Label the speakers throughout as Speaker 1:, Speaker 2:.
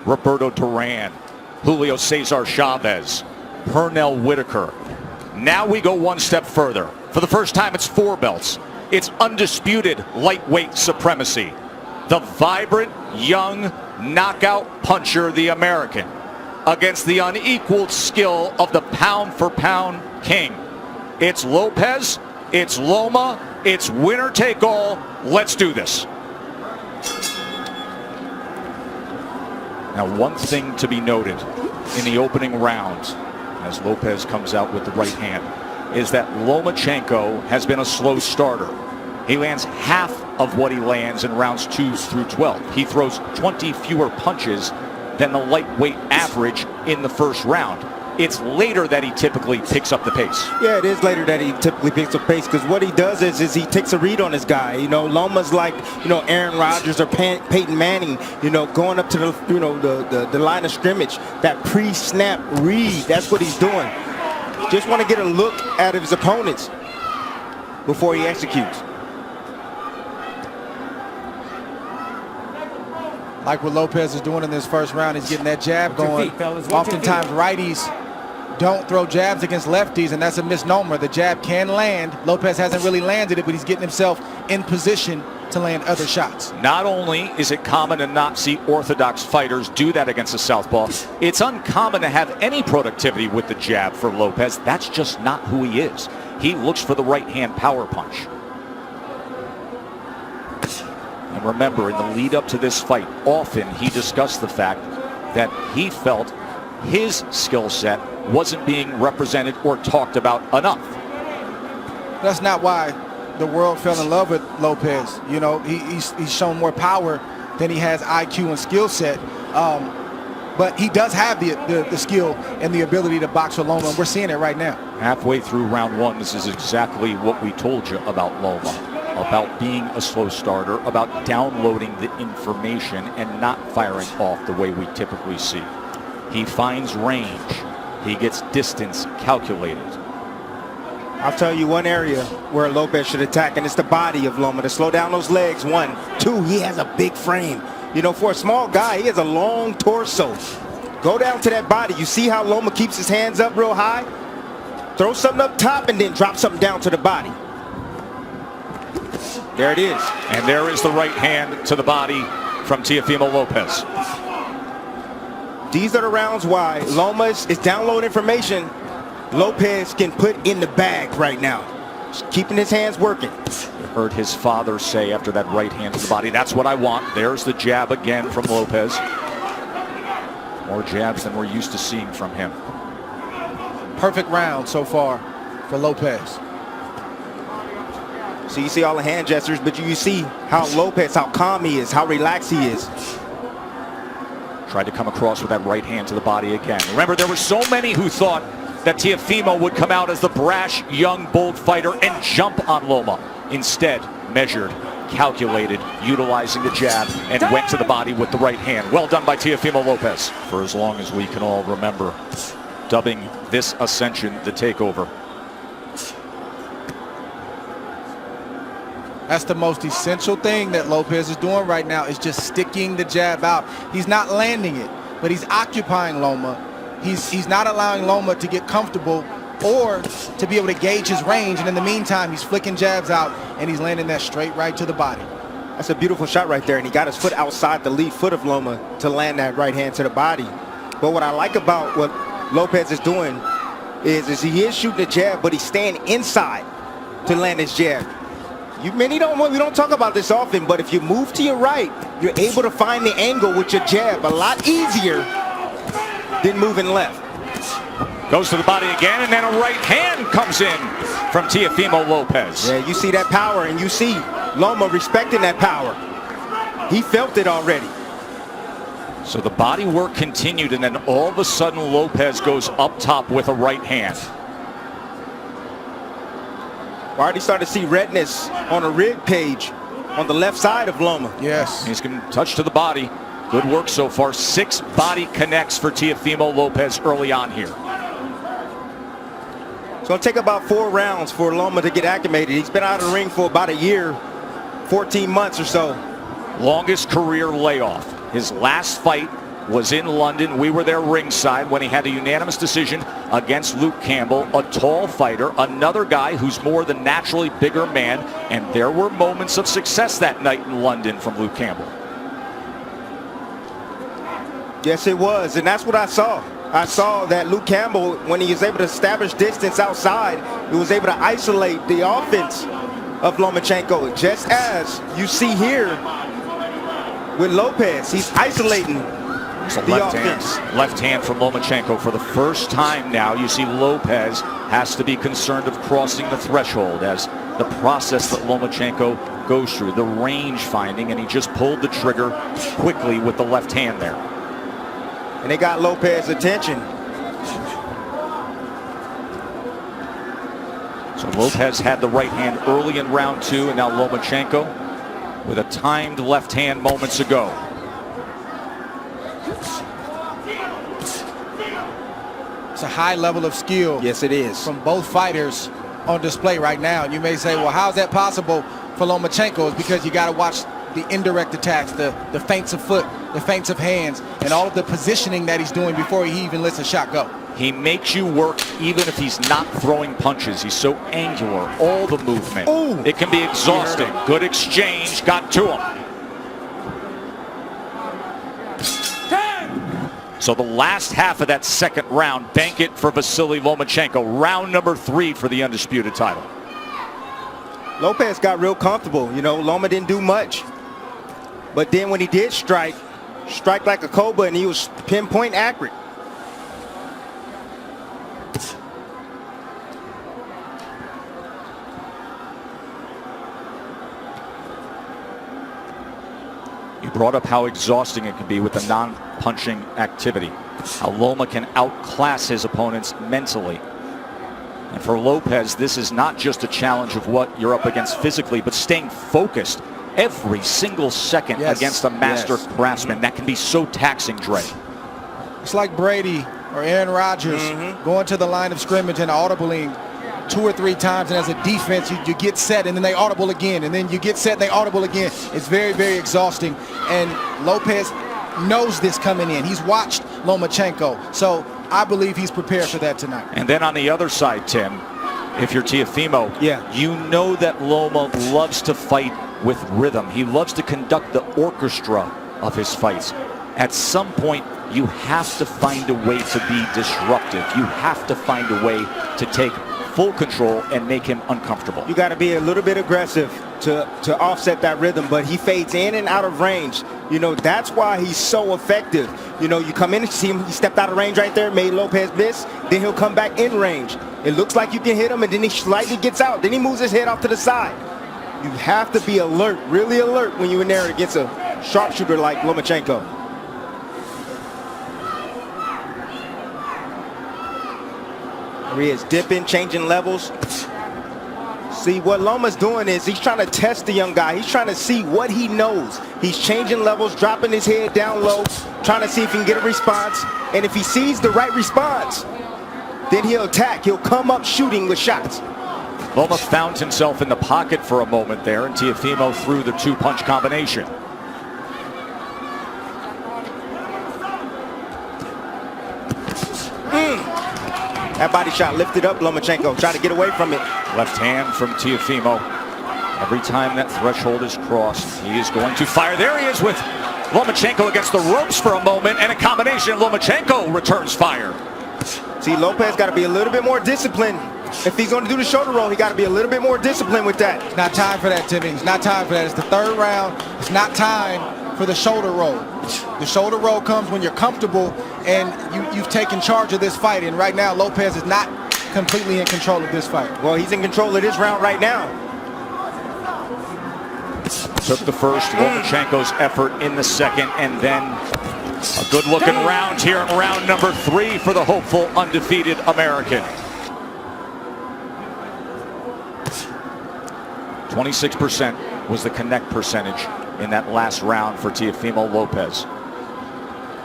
Speaker 1: Roberto Duran, Julio Cesar Chavez, Pernell Whitaker. Now we go one step further. For the first time, it's 4 belts. It's undisputed lightweight supremacy. The vibrant, young, knockout puncher, the American, against the unequaled skill of the pound-for-pound king. It's Lopez, it's Loma, it's winner take all. Let's do this. Now, one thing to be noted in the opening round, as Lopez comes out with the right hand, is that Lomachenko has been a slow starter. He lands half of what he lands in rounds 2 through 12. He throws 20 fewer punches than the lightweight average in the first round. It's later that he typically picks up the pace.
Speaker 2: Yeah, it is later that he typically picks up pace, because what he does is he takes a read on his guy. You know, Loma's like, you know, Aaron Rodgers or Peyton Manning, you know, going up to the, you know, the line of scrimmage. That pre-snap read, that's what he's doing. Just want to get a look at his opponents before he executes.
Speaker 3: Like what Lopez is doing in this first round, he's getting that jab going. Oftentimes righties don't throw jabs against lefties, and that's a misnomer. The jab can land. Lopez hasn't really landed it, but he's getting himself in position to land other shots.
Speaker 1: Not only is it common to not see orthodox fighters do that against a southpaw, it's uncommon to have any productivity with the jab for Lopez. That's just not who he is. He looks for the right hand power punch. And remember, in the lead up to this fight, often he discussed the fact that he felt his skill set wasn't being represented or talked about enough.
Speaker 3: That's not why the world fell in love with Lopez. You know, he's shown more power than he has IQ and skill set. But he does have the skill and the ability to box with Loma, and we're seeing it right now.
Speaker 1: Halfway through round 1, this is exactly what we told you about Loma. About being a slow starter, about downloading the information and not firing off the way we typically see. He finds range. He gets distance calculated.
Speaker 2: I'll tell you one area where Lopez should attack, and it's the body of Loma, to slow down those legs. 1, 2, he has a big frame. You know, for a small guy, he has a long torso. Go down to that body. You see how Loma keeps his hands up real high? Throw something up top and then drop something down to the body. There it is.
Speaker 1: And there is the right hand to the body from Teofimo Lopez.
Speaker 2: These are the rounds why Loma is downloading information Lopez can put in the bag right now. Just keeping his hands working.
Speaker 1: You heard his father say after that right hand to the body, that's what I want. There's the jab again from Lopez. More jabs than we're used to seeing from him.
Speaker 3: Perfect round so far for Lopez.
Speaker 2: So you see all the hand gestures, but you see how Lopez, how calm he is, how relaxed he is.
Speaker 1: Tried to come across with that right hand to the body again. Remember, there were so many who thought that Teofimo would come out as the brash, young, bold fighter and jump on Loma. Instead, measured, calculated, utilizing the jab, and went to the body with the right hand. Well done by Teofimo Lopez. For as long as we can all remember, dubbing this ascension the takeover.
Speaker 3: That's the most essential thing that Lopez is doing right now, is just sticking the jab out. He's not landing it, but he's occupying Loma. He's not allowing Loma to get comfortable or to be able to gauge his range. And in the meantime, he's flicking jabs out, and he's landing that straight right to the body.
Speaker 2: That's a beautiful shot right there, and he got his foot outside the lead foot of Loma to land that right hand to the body. But what I like about what Lopez is doing is he is shooting the jab, but he's staying inside to land his jab. We don't talk about this often, but if you move to your right, you're able to find the angle with your jab a lot easier than moving left.
Speaker 1: Goes to the body again, and then a right hand comes in from Teofimo Lopez.
Speaker 2: Yeah, you see that power, and you see Loma respecting that power. He felt it already.
Speaker 1: So the body work continued, and then all of a sudden Lopez goes up top with a right hand.
Speaker 2: We already started to see redness on a rib cage on the left side of Loma.
Speaker 3: Yes.
Speaker 1: He's going to touch to the body. Good work so far. 6 body connects for Teofimo Lopez early on here.
Speaker 2: It's going to take about 4 rounds for Loma to get acclimated. He's been out of the ring for about a year, 14 months or so.
Speaker 1: Longest career layoff. His last fight was in London. We were there ringside when he had a unanimous decision against Luke Campbell, a tall fighter, another guy who's more than naturally bigger man, and there were moments of success that night in London from Luke Campbell.
Speaker 2: Yes, it was, and that's what I saw. I saw that Luke Campbell, when he was able to establish distance outside, he was able to isolate the offense of Lomachenko, just as you see here with Lopez. He's isolating the offense.
Speaker 1: Left hand from Lomachenko. For the first time now, you see Lopez has to be concerned of crossing the threshold as the process that Lomachenko goes through, the range finding, and he just pulled the trigger quickly with the left hand there.
Speaker 2: And they got Lopez's attention.
Speaker 1: So Lopez had the right hand early in round 2, and now Lomachenko with a timed left hand moments ago.
Speaker 3: It's a high level of skill.
Speaker 2: Yes, it is.
Speaker 3: From both fighters on display right now. You may say, well, how is that possible for Lomachenko? It's because you got to watch the indirect attacks, the feints of foot, the feints of hands, and all of the positioning that he's doing before he even lets a shot go.
Speaker 1: He makes you work even if he's not throwing punches. He's so angular, all the movement.
Speaker 2: Ooh.
Speaker 1: It can be exhausting. Good exchange, got to him. So the last half of that second round, bank it for Vasiliy Lomachenko. Round number 3 for the undisputed title.
Speaker 2: Lopez got real comfortable. You know, Loma didn't do much. But then when he did strike like a cobra, and he was pinpoint accurate.
Speaker 1: You brought up how exhausting it can be with the non-punching activity. How Loma can outclass his opponents mentally. And for Lopez, this is not just a challenge of what you're up against physically, but staying focused every single second against a master craftsman. That can be so taxing, Dre.
Speaker 3: It's like Brady or Aaron Rodgers going to the line of scrimmage and audibling 2 or 3 times, and as a defense you get set and then they audible again, and then you get set and they audible again. It's very, very exhausting, and Lopez knows this coming in. He's watched Lomachenko, so I believe he's prepared for that tonight.
Speaker 1: And then on the other side, Tim, if you're Teofimo, you know that Loma loves to fight with rhythm. He loves to conduct the orchestra of his fights. At some point, you have to find a way to be disruptive. You have to find a way to take full control and make him uncomfortable.
Speaker 2: You got to be a little bit aggressive to offset that rhythm, but he fades in and out of range. You know, that's why he's so effective. You know, you come in and see him, he stepped out of range right there, made Lopez miss, then he'll come back in range. It looks like you can hit him, and then he slightly gets out. Then he moves his head off to the side. You have to be alert, really alert, when you're in there against a sharpshooter like Lomachenko. There he is, dipping, changing levels. See, what Loma's doing is he's trying to test the young guy. He's trying to see what he knows. He's changing levels, dropping his head down low, trying to see if he can get a response. And if he sees the right response, then he'll attack. He'll come up shooting with shots.
Speaker 1: Loma found himself in the pocket for a moment there, and Teofimo threw the 2-punch combination.
Speaker 2: That body shot lifted up Lomachenko, tried to get away from it.
Speaker 1: Left hand from Teofimo. Every time that threshold is crossed, he is going to fire. There he is with Lomachenko against the ropes for a moment, and a combination. Lomachenko returns fire.
Speaker 2: See, Lopez got to be a little bit more disciplined. If he's going to do the shoulder roll, he got to be a little bit more disciplined with that.
Speaker 3: It's not time for that, Timmy. It's not time for that. It's the 3rd round. It's not time for the shoulder roll. The shoulder roll comes when you're comfortable and you've taken charge of this fight. And right now, Lopez is not completely in control of this fight.
Speaker 2: Well, he's in control of this round right now.
Speaker 1: Took the first, Lomachenko's effort in the second, and then a good-looking round here in round number 3 for the hopeful undefeated American. 26% was the connect percentage in that last round for Teofimo Lopez.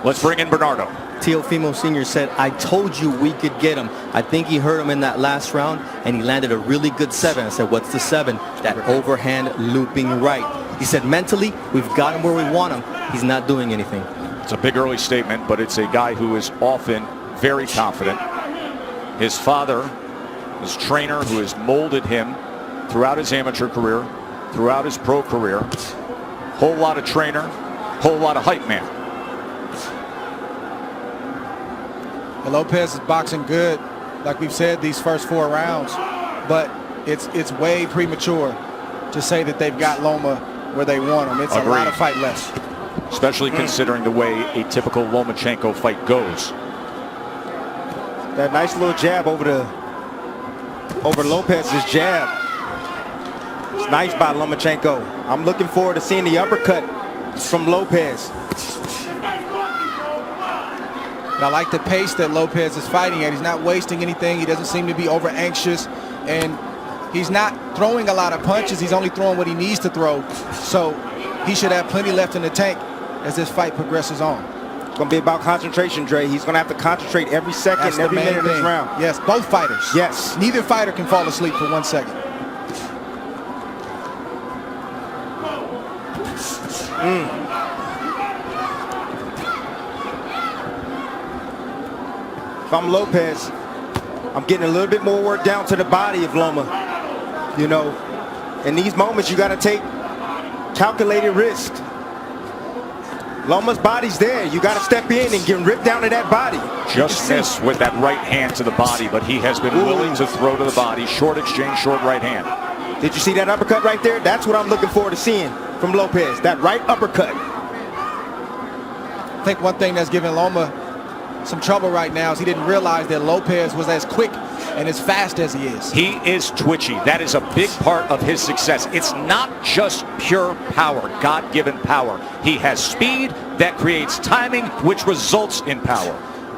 Speaker 1: Let's bring in Bernardo.
Speaker 4: Teofimo Sr. said, I told you we could get him. I think he hurt him in that last round, and he landed a really good 7. I said, what's the 7? That overhand looping right. He said, mentally, we've got him where we want him. He's not doing anything.
Speaker 1: It's a big early statement, but it's a guy who is often very confident. His father, his trainer, who has molded him throughout his amateur career, throughout his pro career. Whole lot of trainer, whole lot of hype man.
Speaker 3: Well, Lopez is boxing good, like we've said, these first 4 rounds, but it's way premature to say that they've got Loma where they want him. It's a lot of fight left.
Speaker 1: Especially considering the way a typical Lomachenko fight goes.
Speaker 2: That nice little jab over Lopez's jab. It's nice by Lomachenko. I'm looking forward to seeing the uppercut from Lopez.
Speaker 3: And I like the pace that Lopez is fighting at. He's not wasting anything. He doesn't seem to be over anxious, and he's not throwing a lot of punches. He's only throwing what he needs to throw. So he should have plenty left in the tank as this fight progresses on.
Speaker 2: It's going to be about concentration, Dre. He's going to have to concentrate every second, every minute of this round.
Speaker 3: Yes, both fighters.
Speaker 2: Yes.
Speaker 3: Neither fighter can fall asleep for 1 second.
Speaker 2: If I'm Lopez, I'm getting a little bit more work down to the body of Loma. You know, in these moments, you got to take calculated risk. Loma's body's there. You got to step in and get ripped down to that body.
Speaker 1: Just missed with that right hand to the body, but he has been willing to throw to the body. Short exchange, short right hand.
Speaker 2: Did you see that uppercut right there? That's what I'm looking forward to seeing from Lopez. That right uppercut.
Speaker 3: I think one thing that's giving Loma some trouble right now is he didn't realize that Lopez was as quick and as fast as he is.
Speaker 1: He is twitchy. That is a big part of his success. It's not just pure power, God-given power. He has speed that creates timing, which results in power.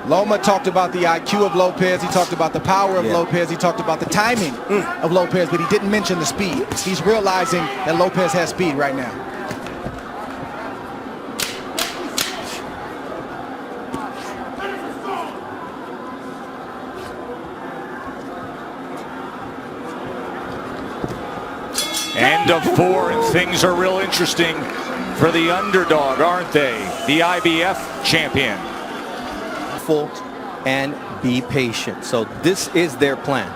Speaker 3: Loma talked about the IQ of Lopez. He talked about the power of Lopez. He talked about the timing of Lopez, but he didn't mention the speed. He's realizing that Lopez has speed right now.
Speaker 1: End of 4, and things are real interesting for the underdog, aren't they? The IBF champion.
Speaker 4: And be patient. So this is their plan.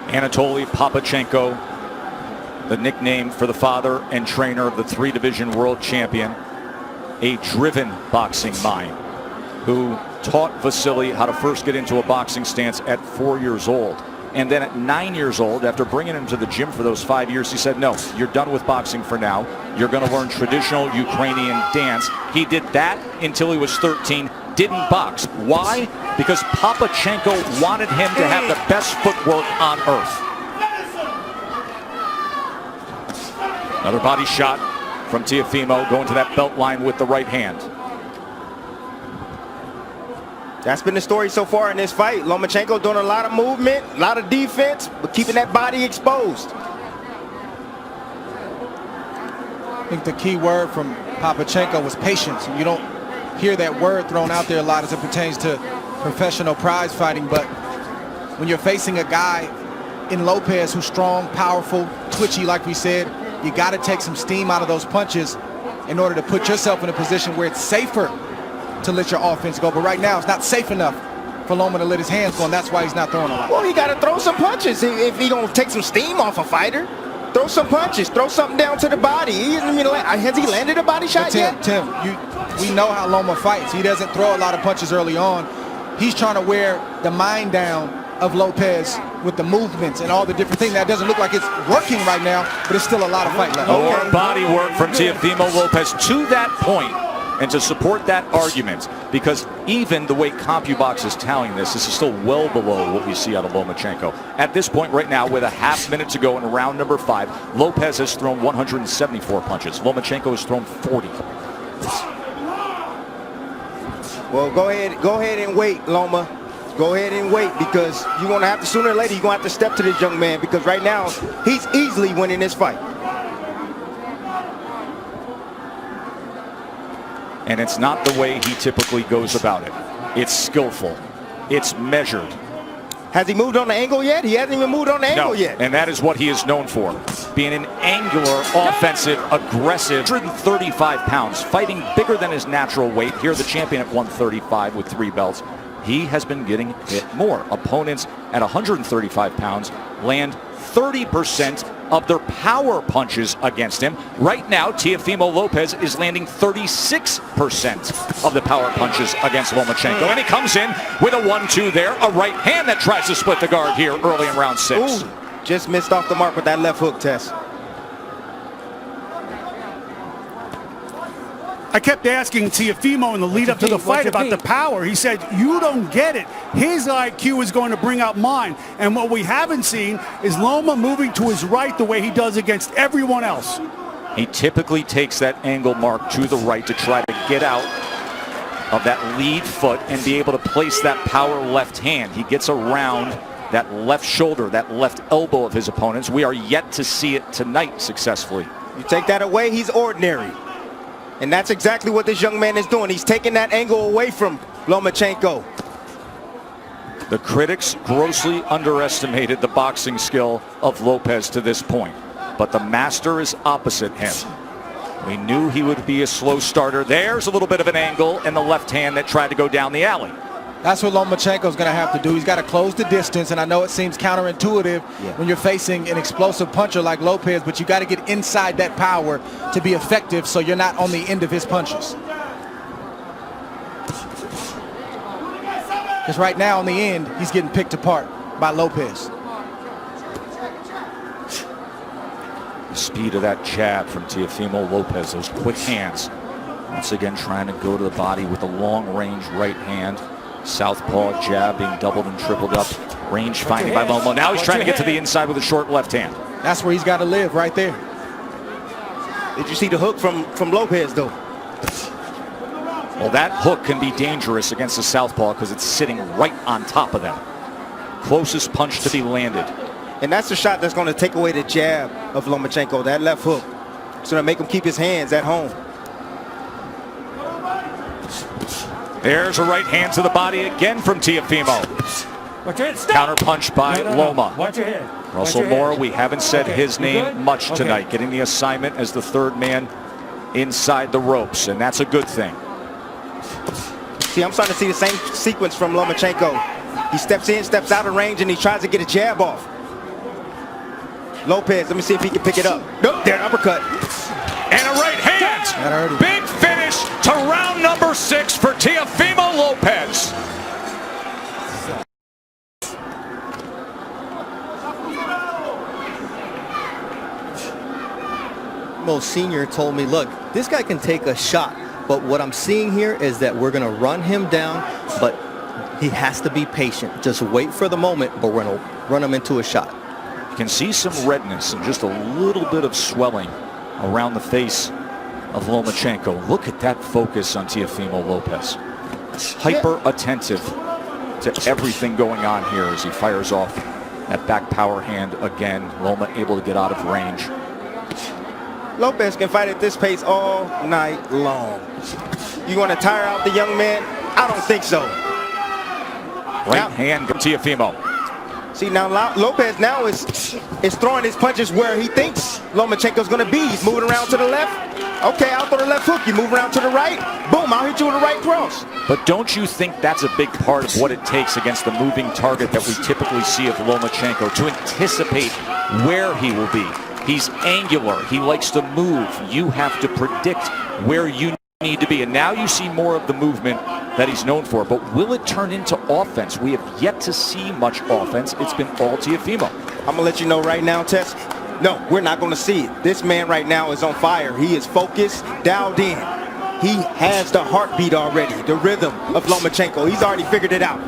Speaker 1: Anatoly Papachenko, the nickname for the father and trainer of the 3-division world champion, a driven boxing mind who taught Vasiliy how to first get into a boxing stance at 4 years old. And then at 9 years old, after bringing him to the gym for those 5 years, he said, no, you're done with boxing for now. You're going to learn traditional Ukrainian dance. He did that until he was 13, didn't box. Why? Because Papachenko wanted him to have the best footwork on earth. Another body shot from Teofimo, going to that belt line with the right hand.
Speaker 2: That's been the story so far in this fight. Lomachenko doing a lot of movement, a lot of defense, but keeping that body exposed.
Speaker 3: I think the key word from Papachenko was patience. You don't hear that word thrown out there a lot as it pertains to professional prize fighting, but when you're facing a guy in Lopez who's strong, powerful, twitchy, like we said, you got to take some steam out of those punches in order to put yourself in a position where it's safer to let your offense go. But right now, it's not safe enough for Loma to let his hands go, and that's why he's not throwing a lot.
Speaker 2: Well, he got to throw some punches if he gonna take some steam off a fighter. Throw some punches, throw something down to the body. Has he landed a body shot yet?
Speaker 3: Tim, we know how Loma fights. He doesn't throw a lot of punches early on. He's trying to wear the mind down of Lopez with the movements and all the different things. That doesn't look like it's working right now, but it's still a lot of fight left.
Speaker 1: More body work from Teofimo Lopez to that point. And to support that argument, because even the way CompuBox is tallying this is still well below what we see out of Lomachenko. At this point right now, with a half minute to go in round number 5, Lopez has thrown 174 punches. Lomachenko has thrown 40.
Speaker 2: Well, go ahead and wait, Loma. Go ahead and wait, because you're going to have to, sooner or later, you're going to have to step to this young man, because right now, he's easily winning this fight.
Speaker 1: And it's not the way he typically goes about it. It's skillful. It's measured.
Speaker 2: Has he moved on the angle yet? He hasn't even moved on the angle yet.
Speaker 1: And that is what he is known for. Being an angular, offensive, aggressive, 135 pounds, fighting bigger than his natural weight. Here the champion at 135 with 3 belts. He has been getting hit more. Opponents at 135 pounds land 30% of their power punches against him. Right now, Teofimo Lopez is landing 36% of the power punches against Lomachenko. And he comes in with a 1-2 there. A right hand that tries to split the guard here early in round 6.
Speaker 2: Ooh, just missed off the mark with that left hook, Tess.
Speaker 5: I kept asking Teofimo in the lead up to the fight about the power. He said, you don't get it. His IQ is going to bring out mine. And what we haven't seen is Loma moving to his right the way he does against everyone else.
Speaker 1: He typically takes that angle mark to the right to try to get out of that lead foot and be able to place that power left hand. He gets around that left shoulder, that left elbow of his opponents. We are yet to see it tonight successfully.
Speaker 2: You take that away, he's ordinary. And that's exactly what this young man is doing. He's taking that angle away from Lomachenko.
Speaker 1: The critics grossly underestimated the boxing skill of Lopez to this point, but the master is opposite him. We knew he would be a slow starter. There's a little bit of an angle in the left hand that tried to go down the alley.
Speaker 3: That's what Lomachenko's going to have to do. He's got to close the distance, and I know it seems counterintuitive when you're facing an explosive puncher like Lopez, but you got to get inside that power to be effective so you're not on the end of his punches. Because right now, in the end, he's getting picked apart by Lopez.
Speaker 1: The speed of that jab from Teofimo Lopez, those quick hands. Once again, trying to go to the body with a long-range right hand. Southpaw jab being doubled and tripled up. Range finding by Loma. Now he's trying to get to the inside with a short left hand.
Speaker 3: That's where he's got to live, right there.
Speaker 2: Did you see the hook from Lopez, though?
Speaker 1: Well, that hook can be dangerous against the southpaw because it's sitting right on top of them. Closest punch to be landed.
Speaker 2: And that's the shot that's going to take away the jab of Lomachenko, that left hook. It's going to make him keep his hands at home.
Speaker 1: There's a right hand to the body again from Teofimo. Counter punch by Loma. Russell Moore, we haven't said his name much tonight. Getting the assignment as the third man inside the ropes, and that's a good thing.
Speaker 2: See, I'm starting to see the same sequence from Lomachenko. He steps in, steps out of range, and he tries to get a jab off. Lopez, let me see if he can pick it up. Nope, there, uppercut.
Speaker 1: And a right hand. Big finish to round number 6 for Teofimo Lopez.
Speaker 4: Mo Sr. told me, look, this guy can take a shot, but what I'm seeing here is that we're going to run him down, but he has to be patient. Just wait for the moment, but we're going to run him into a shot.
Speaker 1: You can see some redness and just a little bit of swelling around the face of Lomachenko. Look at that focus on Teofimo Lopez. Hyper attentive to everything going on here as he fires off that back power hand again. Loma able to get out of range.
Speaker 2: Lopez can fight at this pace all night long. You want to tire out the young man? I don't think so.
Speaker 1: Right hand from Teofimo.
Speaker 2: See, now Lopez now is throwing his punches where he thinks Lomachenko's going to be. He's moving around to the left. Okay, I'll throw the left hook. You move around to the right. Boom, I'll hit you with a right cross.
Speaker 1: But don't you think that's a big part of what it takes against the moving target that we typically see of Lomachenko, to anticipate where he will be? He's angular. He likes to move. You have to predict where you need to be. And now you see more of the movement that he's known for. But will it turn into offense? We have yet to see much offense. It's been all Teofimo.
Speaker 2: I'm going to let you know right now, Tess. No, we're not going to see it. This man right now is on fire. He is focused, dialed in. He has the heartbeat already, the rhythm of Lomachenko. He's already figured it out.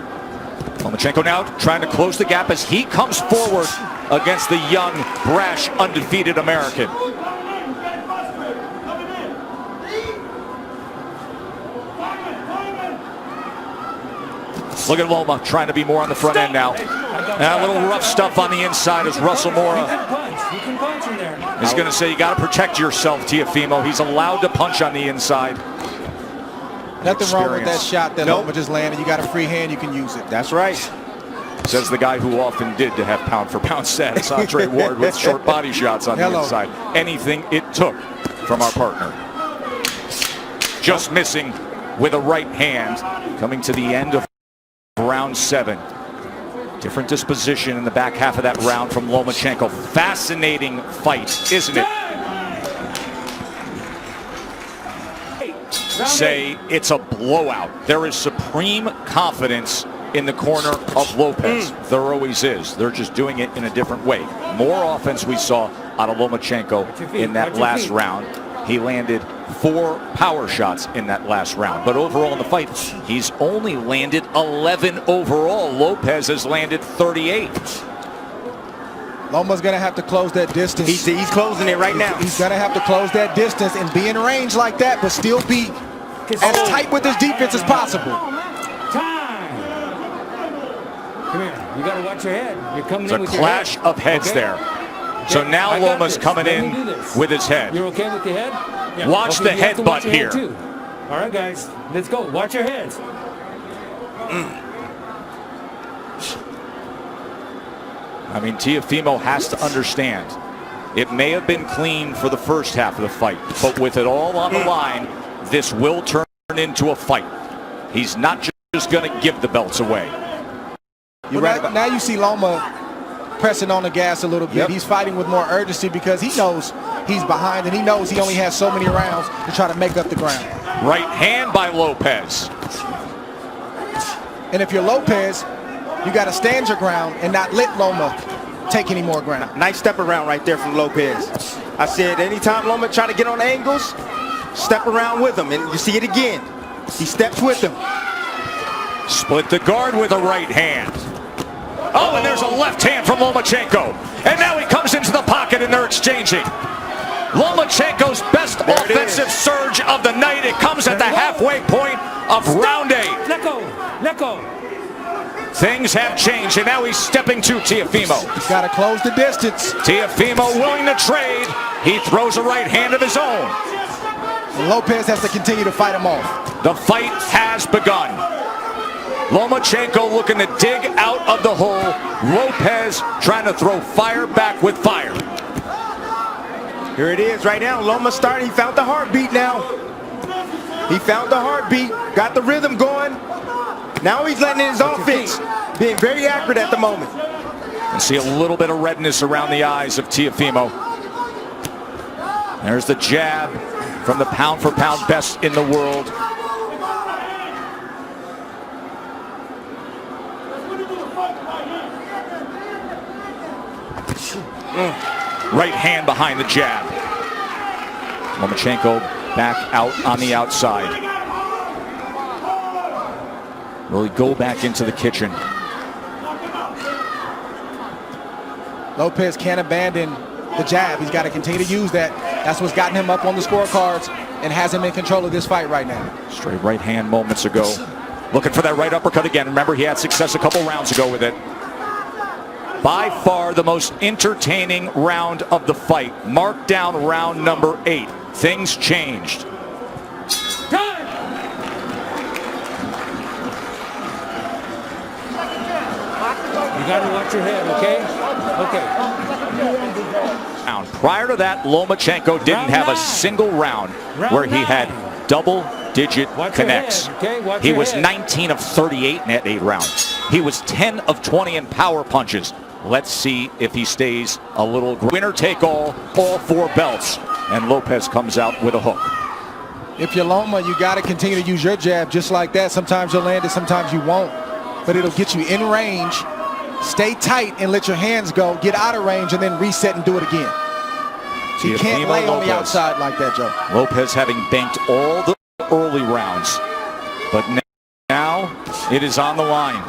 Speaker 1: Lomachenko now trying to close the gap as he comes forward against the young, brash, undefeated American. Look at Loma trying to be more on the front end now. And a little rough stuff on the inside as Russell Moore is going to say you got to protect yourself, Teofimo. He's allowed to punch on the inside.
Speaker 3: Nothing wrong with that shot that Loma just landed. You got a free hand, you can use it.
Speaker 2: That's right.
Speaker 1: Says the guy who often did to have pound-for-pound status, Andre Ward, with short body shots on the inside. Anything it took from our partner. Just missing with a right hand. Coming to the end of round 7. Different disposition in the back half of that round from Lomachenko. Fascinating fight, isn't it? Say it's a blowout. There is supreme confidence in the corner of Lopez. There always is. They're just doing it in a different way. More offense we saw out of Lomachenko in that last round. He landed 4 power shots in that last round. But overall in the fight, he's only landed 11 overall. Lopez has landed 38.
Speaker 3: Loma's going to have to close that distance.
Speaker 2: He's closing it right now.
Speaker 3: He's going to have to close that distance and be in range like that, but still be as tight with his defense as possible.
Speaker 6: Time. Come here. You got to watch your head. You're coming
Speaker 1: It's
Speaker 6: in
Speaker 1: a
Speaker 6: with
Speaker 1: clash
Speaker 6: your head.
Speaker 1: of heads there. So now Loma's coming in with his head.
Speaker 6: You're okay with the head? Yeah.
Speaker 1: Watch the headbutt here.
Speaker 6: Too. All right, guys. Let's go. Watch your heads.
Speaker 1: I mean, Teofimo has to understand. It may have been clean for the first half of the fight, but with it all on the line, this will turn into a fight. He's not just going to give the belts away.
Speaker 3: Now you see Loma pressing on the gas a little bit. He's fighting with more urgency because he knows he's behind and he knows he only has so many rounds to try to make up the ground.
Speaker 1: Right hand by Lopez.
Speaker 3: And if you're Lopez, you got to stand your ground and not let Loma take any more ground.
Speaker 2: Nice step around right there from Lopez. I said anytime Loma try to get on angles, step around with him. And you see it again. He steps with him.
Speaker 1: Split the guard with a right hand. Oh, and there's a left hand from Lomachenko. And now he comes into the pocket and they're exchanging. Lomachenko's best offensive surge of the night. It comes at the halfway point of round 8.
Speaker 6: Let go. Let go.
Speaker 1: Things have changed, and now he's stepping to Teofimo.
Speaker 3: He's got to close the distance.
Speaker 1: Teofimo willing to trade. He throws a right hand of his own.
Speaker 3: And Lopez has to continue to fight him off.
Speaker 1: The fight has begun. Lomachenko looking to dig out of the hole. Lopez trying to throw fire back with fire.
Speaker 2: Here it is right now. Loma started. He found the heartbeat now. He found the heartbeat. Got the rhythm going. Now he's letting in his offense. Being very accurate at the moment.
Speaker 1: And see a little bit of redness around the eyes of Teofimo. There's the jab from the pound-for-pound best in the world. Right hand behind the jab. Lomachenko back out on the outside. Will he go back into the kitchen?
Speaker 3: Lopez can't abandon the jab. He's got to continue to use that. That's what's gotten him up on the scorecards and has him in control of this fight right now.
Speaker 1: Straight right hand moments ago. Looking for that right uppercut again. Remember, he had success a couple rounds ago with it. By far the most entertaining round of the fight. Mark down round number 8. Things changed.
Speaker 6: You got to watch your head, okay? Okay.
Speaker 1: Prior to that, Lomachenko didn't have a single round where he had double-digit connects. He was 19 of 38 in that 8 rounds. He was 10 of 20 in power punches. Let's see if he stays a little. Winner take all 4 belts. And Lopez comes out with a hook.
Speaker 3: If you're Loma, you got to continue to use your jab just like that. Sometimes you'll land it, sometimes you won't. But it'll get you in range. Stay tight and let your hands go. Get out of range and then reset and do it again. So you can't lay on the outside like that, Joe.
Speaker 1: Lopez having banked all the early rounds. But now it is on the line.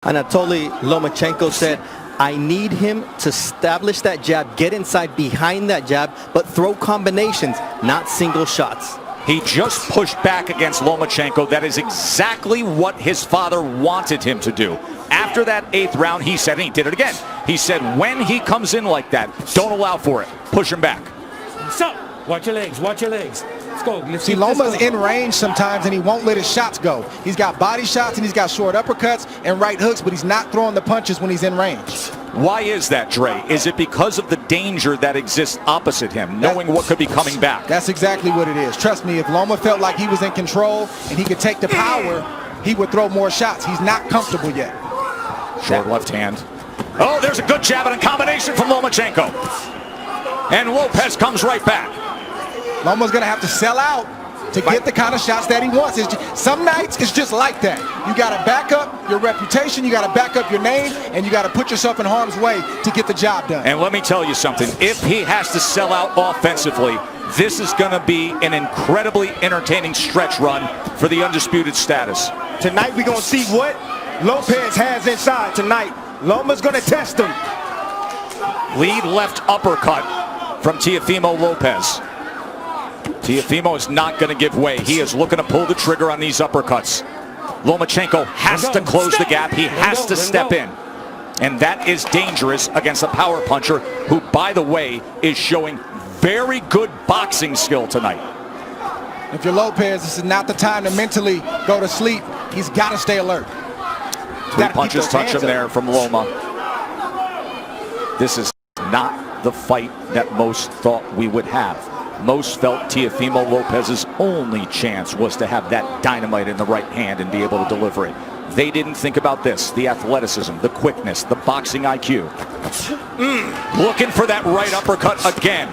Speaker 4: Anatoly Lomachenko said, I need him to establish that jab, get inside behind that jab, but throw combinations, not single shots.
Speaker 1: He just pushed back against Lomachenko. That is exactly what his father wanted him to do. After that 8th round, he said, and he did it again. He said, when he comes in like that, don't allow for it. Push him back.
Speaker 6: Stop. Watch your legs. Watch your legs. Let's go. Let's
Speaker 3: See,
Speaker 6: keep this
Speaker 3: Loma's
Speaker 6: going.
Speaker 3: in range sometimes, and he won't let his shots go. He's got body shots, and he's got short uppercuts and right hooks, but he's not throwing the punches when he's in range.
Speaker 1: Why is that, Dre? Is it because of the danger that exists opposite him, knowing what could be coming back?
Speaker 3: That's exactly what it is. Trust me, if Loma felt like he was in control and he could take the power, he would throw more shots. He's not comfortable yet.
Speaker 1: Short left hand. Oh, there's a good jab and a combination from Lomachenko. And Lopez comes right back.
Speaker 3: Loma's going to have to sell out to get the kind of shots that he wants. Some nights it's just like that. You got to back up your reputation, you got to back up your name, and you got to put yourself in harm's way to get the job done.
Speaker 1: And let me tell you something. If he has to sell out offensively, this is going to be an incredibly entertaining stretch run for the undisputed status.
Speaker 2: Tonight we're going to see what Lopez has inside tonight. Loma's going to test him.
Speaker 1: Lead left uppercut from Teofimo Lopez. Teofimo is not going to give way. He is looking to pull the trigger on these uppercuts. Lomachenko has to close the gap. He has to step in. And that is dangerous against a power puncher who, by the way, is showing very good boxing skill tonight.
Speaker 3: If you're Lopez, this is not the time to mentally go to sleep. He's got to stay alert.
Speaker 1: Three punches touch him there from Loma. This is not the fight that most thought we would have. Most felt Teofimo Lopez's only chance was to have that dynamite in the right hand and be able to deliver it. They didn't think about this, the athleticism, the quickness, the boxing IQ. Looking for that right uppercut again.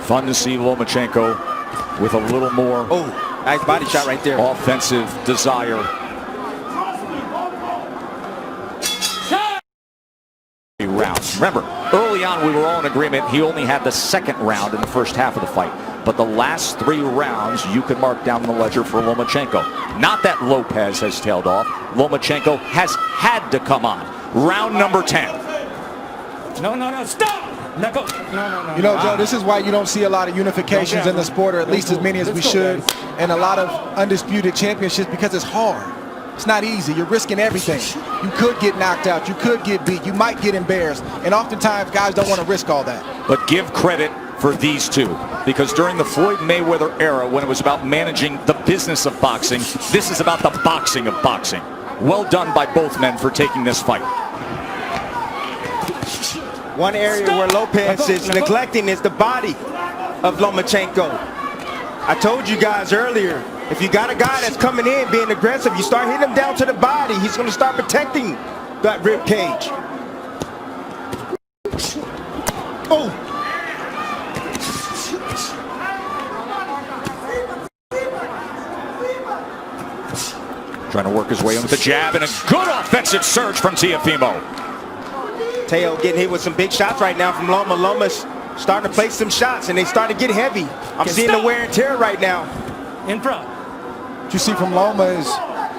Speaker 1: Fun to see Lomachenko with a little more
Speaker 2: nice body shot right there.
Speaker 1: Offensive desire. Rounds. Remember, early on we were all in agreement he only had the second round in the first half of the fight. But the last 3 rounds you can mark down the ledger for Lomachenko. Not that Lopez has tailed off. Lomachenko has had to come on. Round number 10.
Speaker 6: No, stop! No.
Speaker 3: You know, Joe, this is why you don't see a lot of unifications in the sport, or at least as many as we should, and a lot of undisputed championships, because it's hard. It's not easy. You're risking everything. You could get knocked out. You could get beat. You might get embarrassed. And oftentimes, guys don't want to risk all that.
Speaker 1: But give credit for these two, because during the Floyd Mayweather era, when it was about managing the business of boxing, this is about the boxing of boxing. Well done by both men for taking this fight.
Speaker 2: One area where Lopez is neglecting is the body of Lomachenko. I told you guys earlier, if you got a guy that's coming in being aggressive, you start hitting him down to the body, he's going to start protecting that rib cage.
Speaker 1: Trying to work his way in with the jab and a good offensive surge from Teofimo.
Speaker 2: Teo getting hit with some big shots right now from Loma. Loma's starting to place some shots, and they start to get heavy. I'm seeing the wear and tear right now.
Speaker 6: In front.
Speaker 3: What you see from Loma is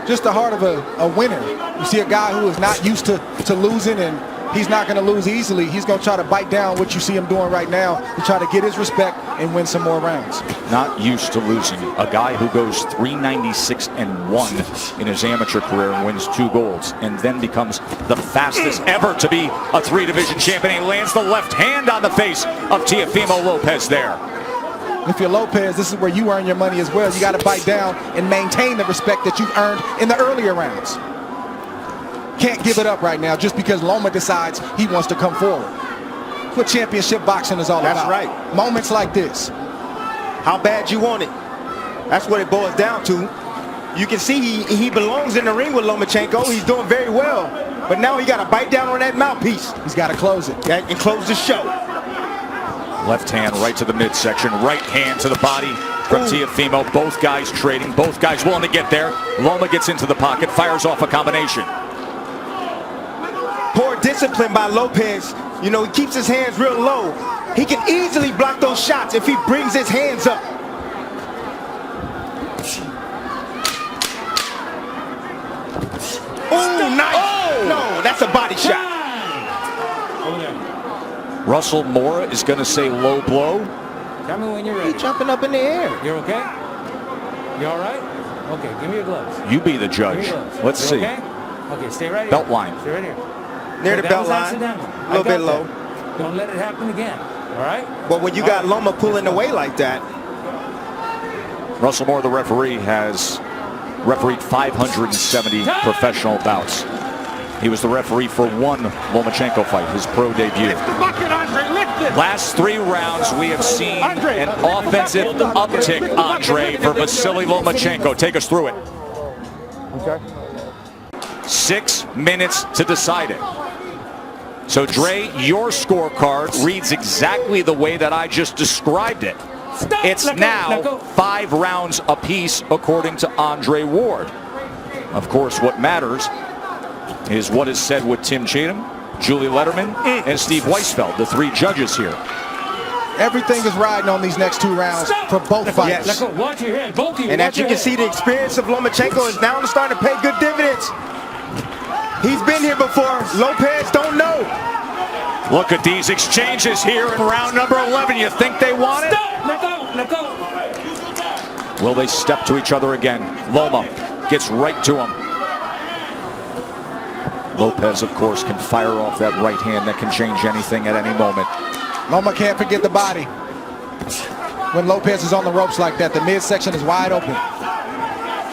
Speaker 3: just the heart of a winner. You see a guy who is not used to losing, and he's not going to lose easily. He's going to try to bite down what you see him doing right now to try to get his respect and win some more rounds.
Speaker 1: Not used to losing. A guy who goes 396-1 in his amateur career and wins 2 golds, and then becomes the fastest ever to be a 3-division champion. He lands the left hand on the face of Teofimo Lopez there.
Speaker 3: If you're Lopez, this is where you earn your money as well. You got to bite down and maintain the respect that you've earned in the earlier rounds. Can't give it up right now just because Loma decides he wants to come forward. That's what championship boxing is all about.
Speaker 2: That's right.
Speaker 3: Moments like this.
Speaker 2: How bad you want it. That's what it boils down to. You can see he belongs in the ring with Lomachenko. He's doing very well. But now he got to bite down on that mouthpiece.
Speaker 3: He's got to close it.
Speaker 2: And close the show.
Speaker 1: Left hand right to the midsection. Right hand to the body from Teofimo. Both guys trading. Both guys willing to get there. Loma gets into the pocket. Fires off a combination.
Speaker 2: Poor discipline by Lopez. You know, he keeps his hands real low. He can easily block those shots if he brings his hands up. Oh, nice. Oh. No, that's a body shot.
Speaker 1: Russell Mora is going to say low blow.
Speaker 6: Tell me when you're ready.
Speaker 2: He's jumping up in the air.
Speaker 6: You're okay? You all right? Okay, give me your gloves.
Speaker 1: You be the
Speaker 6: Give me
Speaker 1: judge.
Speaker 6: your gloves.
Speaker 1: Let's
Speaker 6: You
Speaker 1: see.
Speaker 6: Okay? Okay, stay right here.
Speaker 1: Belt line.
Speaker 6: Stay right here.
Speaker 2: Near the
Speaker 6: That
Speaker 2: belt
Speaker 6: was
Speaker 2: line.
Speaker 6: accidental.
Speaker 2: A little
Speaker 6: I
Speaker 2: bit
Speaker 6: got
Speaker 2: low.
Speaker 6: that. Don't let it happen again. All right?
Speaker 2: But when you got Loma pulling away like that,
Speaker 1: Russell Moore, the referee, has refereed 570 professional bouts. He was the referee for one Lomachenko fight, his pro debut. Last 3 rounds, we have seen an offensive uptick, Andre, for Vasiliy Lomachenko. Take us through it.
Speaker 2: okay.
Speaker 1: 6 minutes to decide it. So, Dre, your scorecard reads exactly the way that I just described it. It's now 5 rounds apiece, according to Andre Ward. Of course, what matters is what is said with Tim Cheatham, Julie Letterman, and Steve Weisfeld, the 3 judges here.
Speaker 3: Everything is riding on these next 2 rounds for both fighters.
Speaker 2: Yes.
Speaker 6: Watch your head. Both of you.
Speaker 2: And as you can see, the experience of Lomachenko is now starting to pay good dividends. He's been here before. Lopez don't know.
Speaker 1: Look at these exchanges here in round number 11. You think they want it?
Speaker 6: Let go. Let go.
Speaker 1: Will they step to each other again? Loma gets right to him. Lopez, of course, can fire off that right hand that can change anything at any moment.
Speaker 3: Loma can't forget the body. When Lopez is on the ropes like that, the midsection is wide open.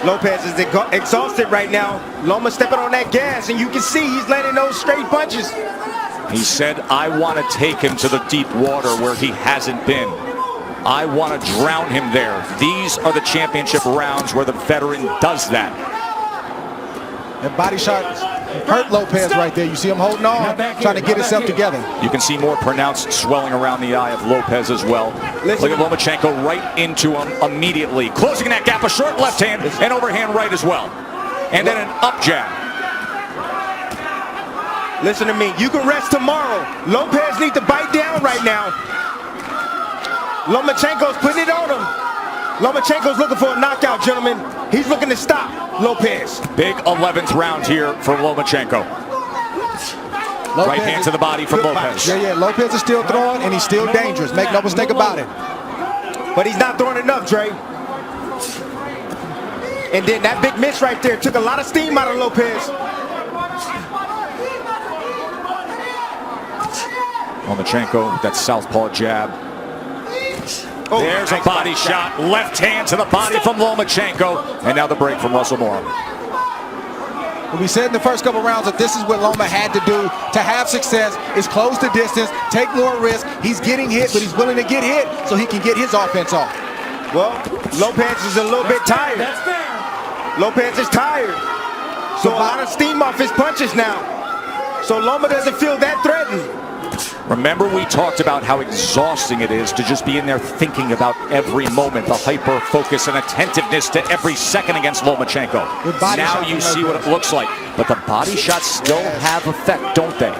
Speaker 2: Lopez is exhausted right now. Loma stepping on that gas, and you can see he's landing those straight punches.
Speaker 1: He said, I want to take him to the deep water where he hasn't been. I want to drown him there. These are the championship rounds where the veteran does that.
Speaker 3: That body shot hurt Lopez right there. You see him holding on, trying to get himself together.
Speaker 1: You can see more pronounced swelling around the eye of Lopez as well. Look at Lomachenko right into him immediately. Closing that gap, a short left hand and overhand right as well. And then an up jab.
Speaker 2: Listen to me. You can rest tomorrow. Lopez needs to bite down right now. Lomachenko's putting it on him. Lomachenko's looking for a knockout, gentlemen. He's looking to stop Lopez.
Speaker 1: Big 11th round here for Lomachenko. Right hand to the body from Lopez.
Speaker 3: Yeah, Lopez is still throwing, and he's still dangerous. Make no mistake about it.
Speaker 2: But he's not throwing enough, Dre. And then that big miss right there took a lot of steam out of Lopez.
Speaker 1: Lomachenko, that southpaw jab.
Speaker 2: Oh,
Speaker 1: There's
Speaker 2: nice
Speaker 1: a body shot. Left hand to the body from Lomachenko. And now the break from Russell Moore.
Speaker 3: We said in the first couple rounds that this is what Loma had to do to have success, is close the distance, take more risk. He's getting hit, but he's willing to get hit so he can get his offense off.
Speaker 2: Well, Lopez is a little bit tired.
Speaker 6: That's fair.
Speaker 2: Lopez is tired. So a lot of steam off his punches now. So Loma doesn't feel that threatened.
Speaker 1: Remember, we talked about how exhausting it is to just be in there thinking about every moment, the hyper focus and attentiveness to every second against Lomachenko. Now you see what it looks like. But the body shots still have effect, don't they?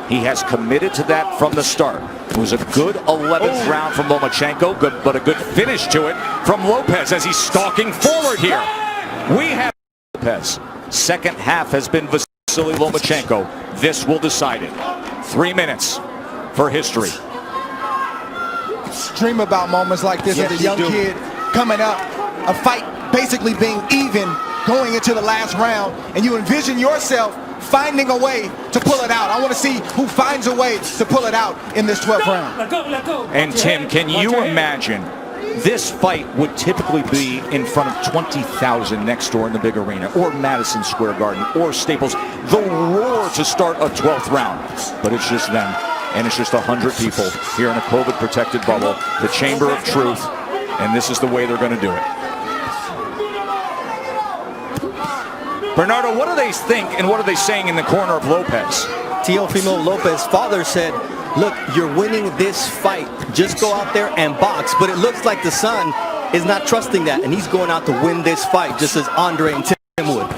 Speaker 1: He has committed to that from the start. It was a good 11th round from Lomachenko, but a good finish to it from Lopez as he's stalking forward here. We have Lopez. Second half has been Vasiliy Lomachenko. This will decide it. 3 minutes for history.
Speaker 3: Dream about moments like this as a young kid coming up, a fight basically being even going into the last round, and you envision yourself finding a way to pull it out. I want to see who finds a way to pull it out in this 12th round.
Speaker 6: Let go.
Speaker 1: And Tim, can you imagine this fight would typically be in front of 20,000 next door in the big arena, or Madison Square Garden, or Staples. The roar to start a 12th round. But it's just them, and it's just 100 people here in a COVID-protected bubble, the Chamber of Truth, and this is the way they're going to do it. Bernardo, what do they think, and what are they saying in the corner of Lopez?
Speaker 4: Teofimo Lopez's father said, look, you're winning this fight. Just go out there and box. But it looks like the son is not trusting that, and he's going out to win this fight, just as Andre and Tim would.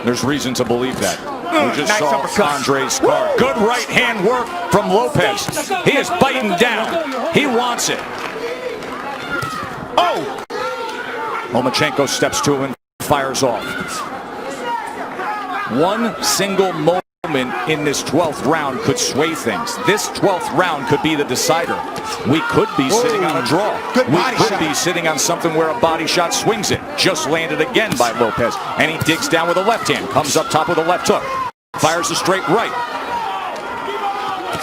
Speaker 1: There's reason to believe that. We just saw Andre's card. Good right hand work from Lopez. He is biting down. He wants it.
Speaker 2: Oh!
Speaker 1: Lomachenko steps to him and fires off. One single moment in this 12th round could sway things. This 12th round could be the decider. We could be sitting on a draw.
Speaker 3: Good
Speaker 1: We
Speaker 3: body
Speaker 1: could
Speaker 3: shot.
Speaker 1: be sitting on something where a body shot swings it. Just landed again by Lopez. And he digs down with a left hand. Comes up top with a left hook. Fires a straight right.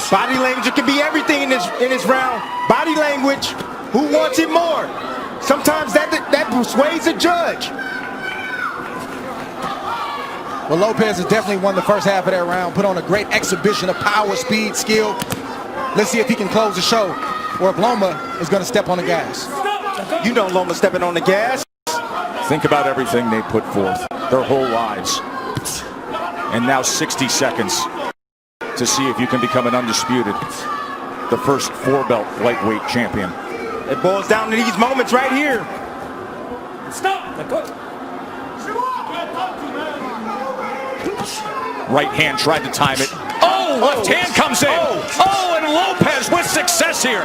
Speaker 2: Body language, it can be everything in this round. Body language, who wants it more? Sometimes that persuades a judge.
Speaker 3: Well, Lopez has definitely won the first half of that round, put on a great exhibition of power, speed, skill. Let's see if he can close the show, or if Loma is going to step on the gas.
Speaker 2: You know Loma stepping on the gas.
Speaker 1: Think about everything they put forth their whole lives. And now 60 seconds to see if you can become an undisputed, the first 4-belt lightweight champion.
Speaker 2: It boils down to these moments right here.
Speaker 6: Stop.
Speaker 1: Right hand tried to time it. Oh, left hand comes in. Oh, and Lopez with success here.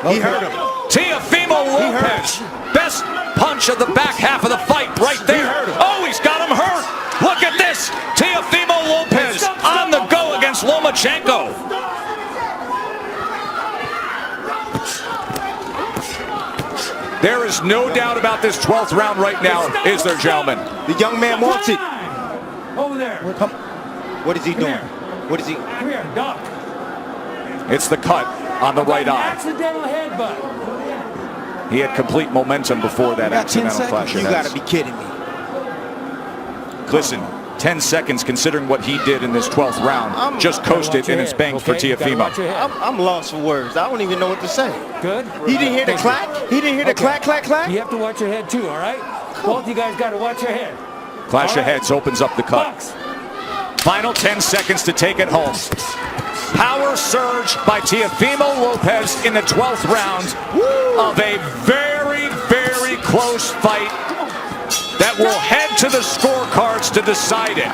Speaker 2: He hurt him.
Speaker 1: Teofimo Lopez. Best punch of the back half of the fight right there. Oh, he's got him hurt. Look at this. Teofimo Lopez on the go against Lomachenko. There is no doubt about this 12th round right now, is there, gentlemen?
Speaker 2: The young man wants it.
Speaker 6: Over there.
Speaker 2: What is he doing?
Speaker 6: here.
Speaker 2: What is he?
Speaker 6: Come here, Doc.
Speaker 1: It's the cut on the right
Speaker 6: An
Speaker 1: eye.
Speaker 6: accidental headbutt.
Speaker 1: He had complete momentum before that
Speaker 3: got 10
Speaker 1: accidental clash of
Speaker 2: You
Speaker 1: heads.
Speaker 2: got to be kidding me.
Speaker 1: Listen, 10 seconds considering what he did in this 12th round. Just coasted and it's banged for Teofimo.
Speaker 2: I'm lost for words. I don't even know what to say.
Speaker 6: Good.
Speaker 2: He didn't hear the clack? He didn't hear the clack, clack, clack?
Speaker 6: You have to watch your head too, all right? Both you guys got to watch your head.
Speaker 1: Clash
Speaker 6: All
Speaker 1: of
Speaker 6: right.
Speaker 1: heads opens up the cut.
Speaker 6: Box.
Speaker 1: Final 10 seconds to take it home. Power surge by Teofimo Lopez in the 12th round of a very, very close fight that will head to the scorecards to decide it.